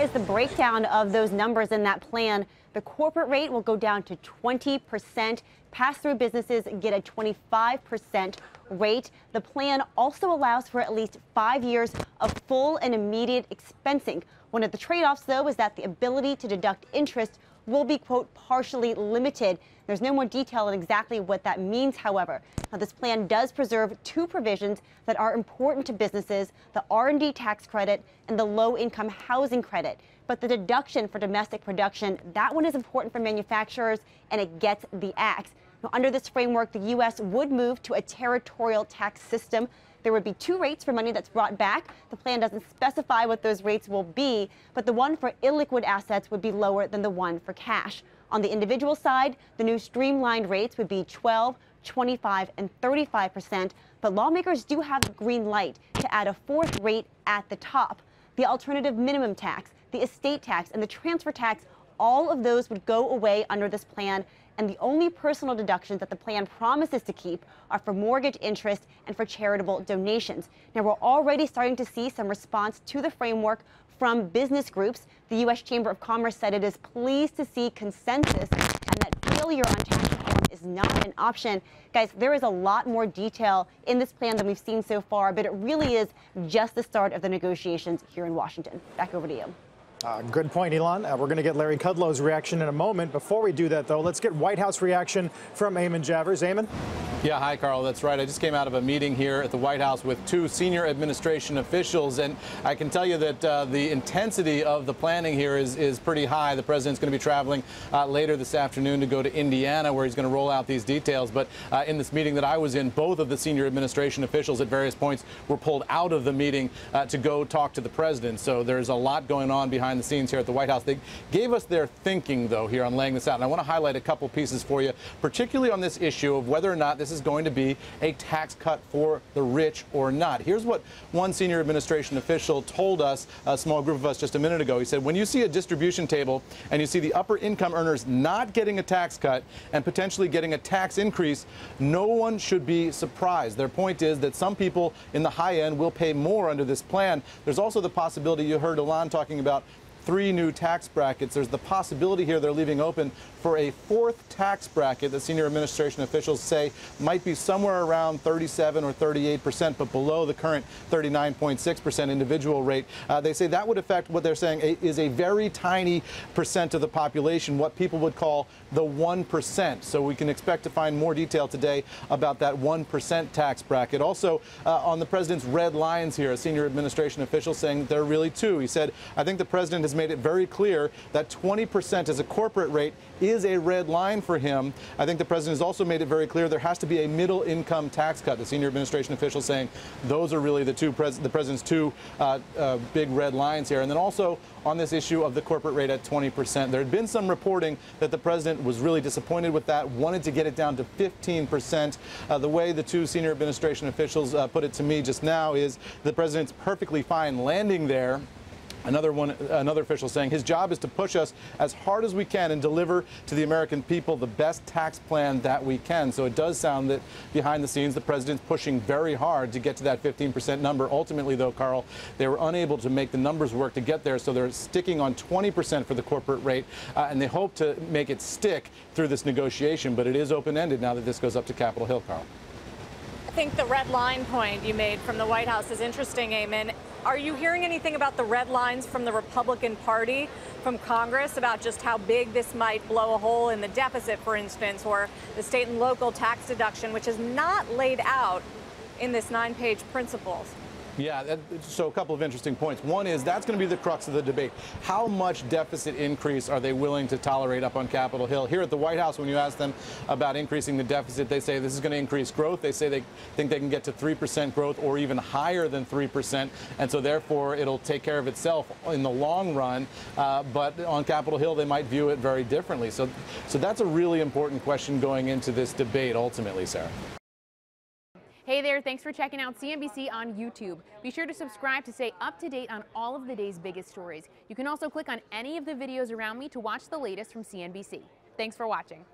is the breakdown of those numbers in that plan. The corporate rate will go down to 20%. Pass-through businesses get a 25% rate. The plan also allows for at least 5 years of full and immediate expensing. One of the trade-offs, though, is that the ability to deduct interest will be, quote, partially limited. There's no more detail on exactly what that means, however. Now, this plan does preserve two provisions that are important to businesses, the R&D tax credit and the low-income housing credit. But the deduction for domestic production, that one is important for manufacturers, and it gets the axe. Now, under this framework, the U.S. would move to a territorial tax system. There would be two rates for money that's brought back. The plan doesn't specify what those rates will be, but the one for illiquid assets would be lower than the one for cash. On the individual side, the new streamlined rates would be 12, 25, and 35%, but lawmakers do have the green light to add a fourth rate at the top. The alternative minimum tax, the estate tax, and the transfer tax, all of those would go away under this plan, and the only personal deductions that the plan promises to keep are for mortgage interest and for charitable donations. Now, we're already starting to see some response to the framework from business groups. The U.S. Chamber of Commerce said it is pleased to see consensus and that failure on tax reform is not an option. Guys, there is a lot more detail in this plan than we've seen so far, but it really is just the start of the negotiations here in Washington. Back over to you. Good point, Ylan. We're going to get Larry Kudlow's reaction in a moment. Before we do that, though, let's get White House reaction from Eamon Javers. Eamon? Yeah, hi, Carl. That's right. I just came out of a meeting here at the White House with two senior administration officials, and I can tell you that the intensity of the planning here is pretty high. The president's going to be traveling later this afternoon to go to Indiana, where he's going to roll out these details. But in this meeting that I was in, both of the senior administration officials at various points were pulled out of the meeting to go talk to the president. So there's a lot going on behind the scenes here at the White House. They gave us their thinking, though, here on laying this out. And I want to highlight a couple pieces for you, particularly on this issue of whether or not this is going to be a tax cut for the rich or not. Here's what one senior administration official told us, a small group of us, just a minute ago. He said, when you see a distribution table and you see the upper income earners not getting a tax cut and potentially getting a tax increase, no one should be surprised. Their point is that some people in the high end will pay more under this plan. There's also the possibility, you heard Ylan talking about 3 new tax brackets. There's the possibility here they're leaving open for a 4th tax bracket that senior administration officials say might be somewhere around 37 or 38%, but below the current 39.6% individual rate. They say that would affect what they're saying is a very tiny percent of the population, what people would call the 1%. So we can expect to find more detail today about that 1% tax bracket. Also, on the president's red lines here, a senior administration official saying that there are really 2. He said, I think the president has made it very clear that 20% as a corporate rate is a red line for him. I think the president has also made it very clear there has to be a middle income tax cut. The senior administration official saying those are really the president's 2 big red lines here. And then also on this issue of the corporate rate at 20%, there had been some reporting that the president was really disappointed with that, wanted to get it down to 15%. The way the 2 senior administration officials put it to me just now is the president's perfectly fine landing there. Another official saying his job is to push us as hard as we can and deliver to the American people the best tax plan that we can. So it does sound that behind the scenes, the president's pushing very hard to get to that 15% number. Ultimately, though, Carl, they were unable to make the numbers work to get there. So they're sticking on 20% for the corporate rate, and they hope to make it stick through this negotiation. But it is open-ended now that this goes up to Capitol Hill, Carl. I think the red line point you made from the White House is interesting, Eamon. Are you hearing anything about the red lines from the Republican Party, from Congress, about just how big this might blow a hole in the deficit, for instance, or the state and local tax deduction, which is not laid out in this 9-page principles? Yeah, so a couple of interesting points. One is that's going to be the crux of the debate. How much deficit increase are they willing to tolerate up on Capitol Hill? Here at the White House, when you ask them about increasing the deficit, they say this is going to increase growth. They say they think they can get to 3% growth or even higher than 3%. And so therefore, it'll take care of itself in the long run. But on Capitol Hill, they might view it very differently. So that's a really important question going into this debate ultimately, Sarah. Hey there, thanks for checking out CNBC on YouTube. Be sure to subscribe to stay up to date on all of the day's biggest stories. You can also click on any of the videos around me to watch the latest from CNBC. Thanks for watching.